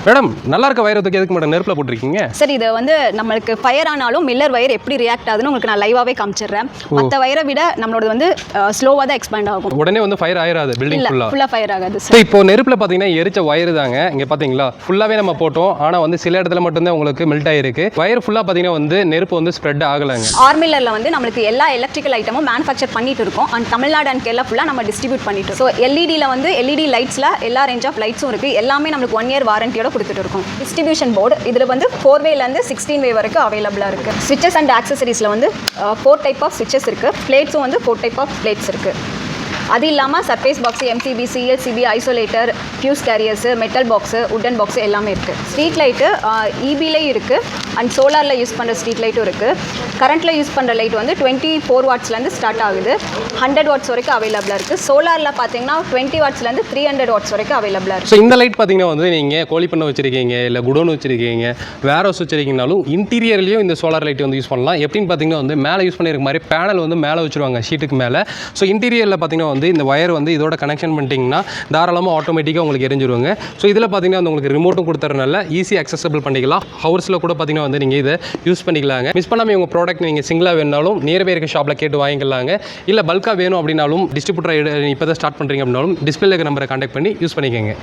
Madam நல்லா இருக்க வயரை தூக்கி எதுக்கு மேடம் நெருப்பில் போட்டிருக்கீங்க? சார் இது வந்து நம்மளுக்கு ஃபயர் ஆனாலும் மில்லர் வயர் எப்படி ரியாக்ட் ஆகுதுன்னு உங்களுக்கு நான் லைவாகவே காமிச்சிடுறேன். மற்ற வயரை விட நம்மளோட வந்து ஸ்லோவாக தான் எக்ஸ்பேண்ட் ஆகும். உடனே வந்து ஃபயர் ஆயிராது பில்டிங் ஃபுல்லாக ஃபயர் ஆகாது சார். இப்போ நெருப்பில் பார்த்தீங்கன்னா எரிச்ச வயர் தாங்க இங்கே பார்த்தீங்களா ஃபுல்லாகவே நம்ம போட்டோம். ஆனால் வந்து சில இடத்துல மட்டும்தான் உங்களுக்கு மெல்ட் ஆகிருக்கு. வயர் ஃபுல்லாக பார்த்தீங்கன்னா வந்து நெருப்பு வந்து ஸ்ப்ரெட் ஆகலைங்க. ஆர்மில்லரில் வந்து நம்மளுக்கு எல்லா எலக்ட்ரிக்கல் ஐட்டமும் மேனுஃபேக்சர் பண்ணிட்டு இருக்கோம். அண்ட் தமிழ்நாடு அண்ட் கேரளா ஃபுல்லாக நம்ம டிஸ்ட்ரிபியூட் பண்ணிட்டு இருக்கோம். ஸோ எல்இடியில் வந்து எல்இடி லைட்ஸில் எல்லா ரேஞ்ச் ஆஃப் லைட்ஸும் இருக்குது. எல்லாமே நம்மளுக்கு 1 year வாரண்டியோட கொடுத்துட்டு இருக்கோம். டிஸ்ட்ரிபியூஷன் போர்டு இதில் வந்து 4 wayலேருந்து 16 way வரைக்கும் அவைலபிளாக இருக்குது. ஸ்விட்சஸ் அண்ட் ஆக்சசரிஸில் வந்து 4 type ஆஃப் ஸ்விட்சஸ் இருக்குது. பிளேட்ஸும் வந்து 4 type ஆஃப் பிளேட்ஸ் இருக்குது. அது இல்லாமல் surface box, MCB, ELCB, isolator, fuse carriers, metal box, wooden box எல்லாமே இருக்குது. ஸ்ட்ரீட் லைட்டு இபிலையும் இருக்குது அண்ட் சோலாரில் யூஸ் பண்ணுற ஸ்ட்ரீட் லைட்டும் இருக்குது. கரண்ட்டில் யூஸ் பண்ணுற லைட் வந்து 24 wattsலேருந்து ஸ்டார்ட் ஆகுது. 100 watts வரைக்கும் அவைலபிளாக இருக்குது. சோலாரில் பார்த்தீங்கன்னா 20 wattsலேருந்து 300 watts வரைக்கும் அவைலபிளாக இருக்குது. ஸோ இந்த லைட் பார்த்தீங்கன்னா வந்து நீங்கள் கோழி பண்ணை வச்சுருக்கீங்க, இல்லை குடோன் வச்சுருக்கீங்க, வேர் ஹவுஸ் வச்சுருக்கீங்கனாலும் இன்டீரியர்லேயும் இந்த சோலார் லைட் வந்து யூஸ் பண்ணலாம். எப்படின்னு பார்த்தீங்கன்னா வந்து மேலே யூஸ் பண்ணியிருக்க மாதிரி பேனல் வந்து மேலே வச்சுருவாங்க ஷீட்டுக்கு மேலே. ஸோ இன்டீரியரில் பார்த்தீங்கன்னா வந்து இந்த வயர் வந்து இதோட கனெக்ஷன் பண்ணிட்டீங்கன்னா தாராளமாக ஆட்டோமேட்டிக்காக உங்களுக்கு எரிஞ்சிருவாங்க. ஸோ இதில் பார்த்தீங்கன்னா வந்து உங்களுக்கு ரிமோட்டும் கொடுத்துறதுனால ஈஸி அக்சசபிள் பண்ணிக்கலாம். ஹவுஸில் கூட பார்த்தீங்கன்னா வந்து நீங்கள் இதை யூஸ் பண்ணிக்கலாங்க. மிஸ் பண்ணாமல் உங்கள் ப்ராடக்ட் நீங்கள் சிங்கிளாக வேணுனாலும் நியர்பை இருக்க ஷாப்பில் கேட்டு வாங்கிக்கலாங்க. இல்லை பல்காக வேணும் அப்படின்னாலும் டிஸ்ட்ரிபியூட்டர் இப்போ தான் ஸ்டார்ட் பண்ணுறீங்க அப்படின்னாலும் டிஸ்பிளே இருக்க நம்பரை கான்டாக்ட் பண்ணி யூஸ் பண்ணிக்கோங்க.